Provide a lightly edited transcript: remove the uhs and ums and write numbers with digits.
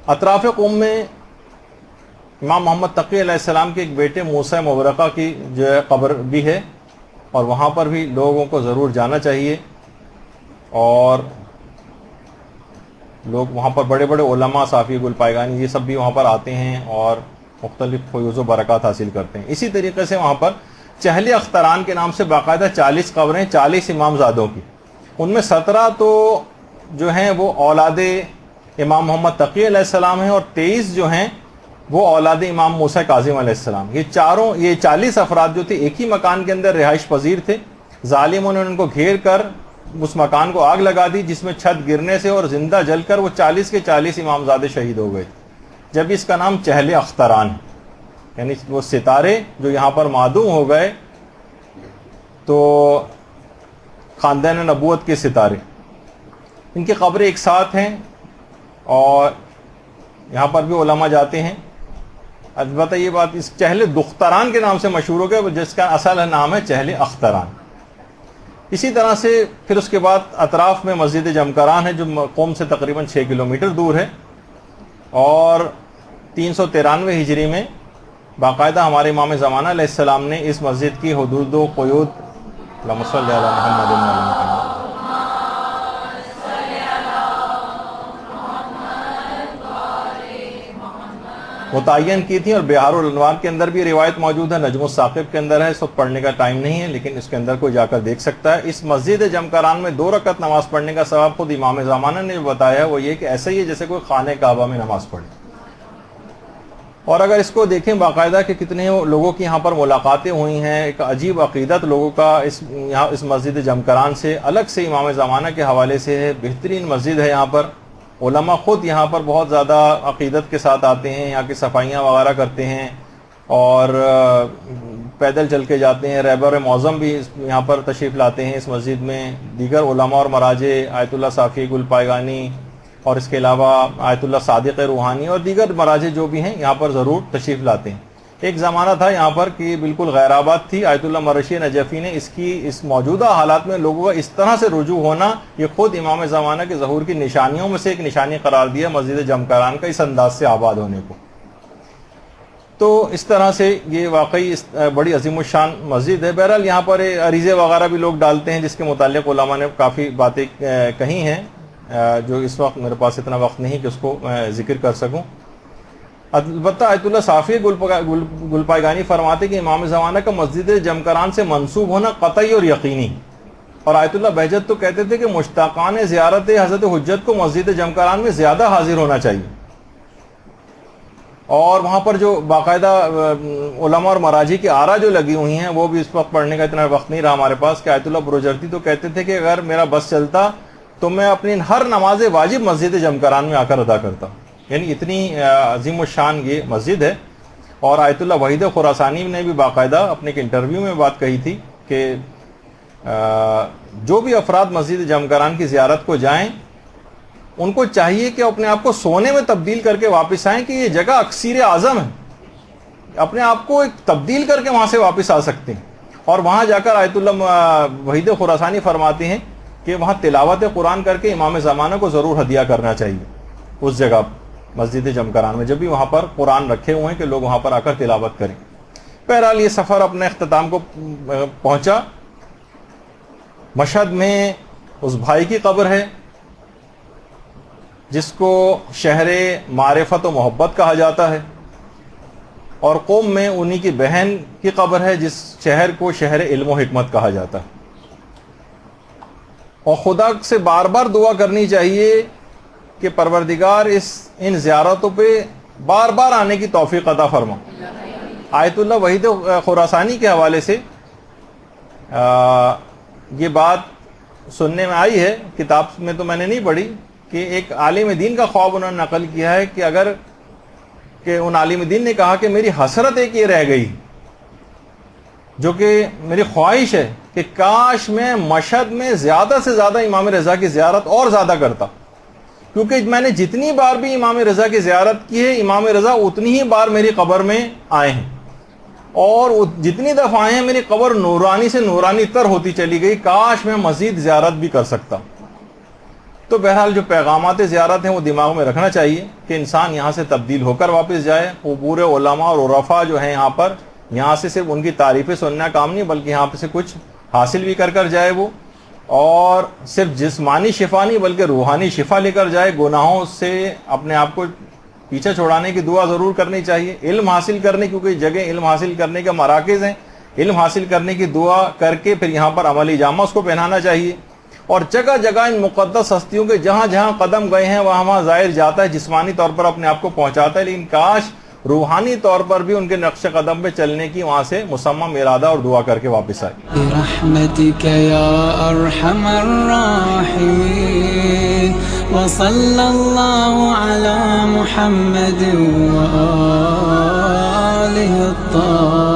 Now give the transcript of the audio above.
اطراف قوم میں امام محمد تقی علیہ السلام کے ایک بیٹے موسیٰ مبرقہ کی جو ہے قبر بھی ہے، اور وہاں پر بھی لوگوں کو ضرور جانا چاہیے، اور لوگ وہاں پر بڑے بڑے علماء، صافی گل پائگانی، یہ سب بھی وہاں پر آتے ہیں اور مختلف فیوز و برکات حاصل کرتے ہیں۔ اسی طریقے سے وہاں پر چہل اختران کے نام سے باقاعدہ 40 قبریں 40 امام زادوں کی، ان میں 17 تو جو ہیں وہ اولاد امام محمد تقی علیہ السلام ہیں، اور 23 جو ہیں وہ اولاد امام موسیٰ کاظم علیہ السلام۔ یہ 40 افراد جو تھے ایک ہی مکان کے اندر رہائش پذیر تھے، ظالموں نے ان کو گھیر کر اس مکان کو آگ لگا دی، جس میں چھت گرنے سے اور زندہ جل کر وہ 40 کے 40 امامزادے شہید ہو گئے، جب اس کا نام چہل اختران ہے۔ یعنی وہ ستارے جو یہاں پر معدوم ہو گئے، تو خاندان نبوت کے ستارے، ان کی قبریں ایک ساتھ ہیں، اور یہاں پر بھی علماء جاتے ہیں۔ البتہ یہ بات اس چہل دختران کے نام سے مشہور ہو گیا، جس کا اصل نام ہے چہل اختران۔ اسی طرح سے پھر اس کے بعد اطراف میں مسجد جمکران ہے، جو قوم سے تقریباً 6 کلومیٹر دور ہے، اور 393 ہجری میں باقاعدہ ہمارے امام زمانہ علیہ السلام نے اس مسجد کی حدود و قیود اللہم صلی علی محمد و علی محمد متعین کی تھی، اور بہار الانوار کے اندر بھی روایت موجود ہے، نجم الثاقب کے اندر ہے، اس وقت پڑھنے کا ٹائم نہیں ہے، لیکن اس کے اندر کوئی جا کر دیکھ سکتا ہے۔ اس مسجد جمکران میں 2 رکعت نماز پڑھنے کا ثواب خود امام زمانہ نے بتایا، وہ یہ کہ ایسا ہی ہے جیسے کوئی خانہ کعبہ میں نماز پڑھے۔ اور اگر اس کو دیکھیں باقاعدہ کہ کتنے لوگوں کی یہاں پر ملاقاتیں ہوئی ہیں، ایک عجیب عقیدت لوگوں کا اس مسجد جمکران سے الگ سے امام زمانہ کے حوالے سے ہے، بہترین مسجد ہے۔ یہاں پر علماء خود یہاں پر بہت زیادہ عقیدت کے ساتھ آتے ہیں، یہاں کی صفائیاں وغیرہ کرتے ہیں، اور پیدل چل کے جاتے ہیں۔ رہبر معظم بھی یہاں پر تشریف لاتے ہیں اس مسجد میں، دیگر علماء اور مراجع، آیت اللہ صافی گل پائگانی، اور اس کے علاوہ آیت اللہ صادق روحانی اور دیگر مراجع جو بھی ہیں یہاں پر ضرور تشریف لاتے ہیں۔ ایک زمانہ تھا یہاں پر کہ بالکل غیر آباد تھی، آیت اللہ مرشی نجفی نے اس موجودہ حالات میں لوگوں کا اس طرح سے رجوع ہونا، یہ خود امام زمانہ کے ظہور کی نشانیوں میں سے ایک نشانی قرار دیا مسجد جمکران کا اس انداز سے آباد ہونے کو۔ تو اس طرح سے یہ واقعی بڑی عظیم الشان مسجد ہے۔ بہرحال یہاں پر عریضے وغیرہ بھی لوگ ڈالتے ہیں، جس کے متعلق علماء نے کافی باتیں کہی ہیں، جو اس وقت میرے پاس اتنا وقت نہیں کہ اس کو میں ذکر کر سکوں۔ البتہ آیت اللہ صافی گل پائگانی فرماتے کہ امام زمانہ کا مسجد جمکران سے منسوب ہونا قطعی اور یقینی، اور آیت اللہ بہجت تو کہتے تھے کہ مشتاقان زیارت حضرت حجت کو مسجد جمکران میں زیادہ حاضر ہونا چاہیے۔ اور وہاں پر جو باقاعدہ علماء اور مراجع کی آرا جو لگی ہوئی ہیں، وہ بھی اس وقت پڑھنے کا اتنا وقت نہیں رہا ہمارے پاس، کہ آیت اللہ بروجردی تو کہتے تھے کہ اگر میرا بس چلتا تو میں اپنی ہر نماز واجب مسجد جمکران میں آ کر ادا کرتا۔ یعنی اتنی عظیم الشان یہ مسجد ہے۔ اور آیت اللہ وحید خراسانی نے بھی باقاعدہ اپنے ایک انٹرویو میں بات کہی تھی کہ جو بھی افراد مسجد جمکران کی زیارت کو جائیں، ان کو چاہیے کہ اپنے آپ کو سونے میں تبدیل کر کے واپس آئیں، کہ یہ جگہ اکسیر اعظم ہے، اپنے آپ کو ایک تبدیل کر کے وہاں سے واپس آ سکتے ہیں۔ اور وہاں جا کر آیت اللہ وحید خراسانی فرماتے ہیں کہ وہاں تلاوت قرآن کر کے امام زمانہ کو ضرور ہدیہ کرنا چاہیے اس جگہ مسجد جمکران میں، جب بھی وہاں پر قرآن رکھے ہوئے ہیں کہ لوگ وہاں پر آ کر تلاوت کریں۔ بہرحال یہ سفر اپنے اختتام کو پہنچا۔ مشہد میں اس بھائی کی قبر ہے جس کو شہر معرفت و محبت کہا جاتا ہے، اور قوم میں انہی کی بہن کی قبر ہے جس شہر کو شہر علم و حکمت کہا جاتا ہے۔ اور خدا سے بار بار دعا کرنی چاہیے کہ پروردگار ان زیارتوں پہ بار بار آنے کی توفیق عطا فرما۔ آیت اللہ وحید خراسانی کے حوالے سے یہ بات سننے میں آئی ہے، کتاب میں تو میں نے نہیں پڑھی، کہ ایک عالم دین کا خواب انہوں نے نقل کیا ہے کہ ان عالم دین نے کہا کہ میری حسرت ایک یہ رہ گئی، جو کہ میری خواہش ہے کہ کاش میں مشہد میں زیادہ سے زیادہ امام رضا کی زیارت اور زیادہ کرتا، کیونکہ میں نے جتنی بار بھی امام رضا کی زیارت کی ہے، امام رضا اتنی ہی بار میری قبر میں آئے ہیں، اور جتنی دفعہ آئے ہیں میری قبر نورانی سے نورانی تر ہوتی چلی گئی، کاش میں مزید زیارت بھی کر سکتا۔ تو بہرحال جو پیغامات زیارت ہیں وہ دماغ میں رکھنا چاہیے کہ انسان یہاں سے تبدیل ہو کر واپس جائے. وہ پورے علماء اور عرفاء جو ہیں یہاں سے صرف ان کی تعریفیں سننا کام نہیں بلکہ یہاں سے کچھ حاصل بھی کر جائے وہ, اور صرف جسمانی شفا نہیں بلکہ روحانی شفا لے کر جائے. گناہوں سے اپنے آپ کو پیچھے چھوڑانے کی دعا ضرور کرنی چاہیے. علم حاصل کرنے کیونکہ جگہ علم حاصل کرنے کے مراکز ہیں, علم حاصل کرنے کی دعا کر کے پھر یہاں پر عملی جامہ اس کو پہنانا چاہیے. اور جگہ جگہ ان مقدس ہستیوں کے جہاں جہاں قدم گئے ہیں وہاں ظاہر جاتا ہے, جسمانی طور پر اپنے آپ کو پہنچاتا ہے, لیکن کاش روحانی طور پر بھی ان کے نقش قدم پہ چلنے کی وہاں سے مصمم ارادہ اور دعا کر کے واپس آئے. برحمتک یا ارحم الراحمین وصلی اللہ علی محمد وآلہ الطاہرین.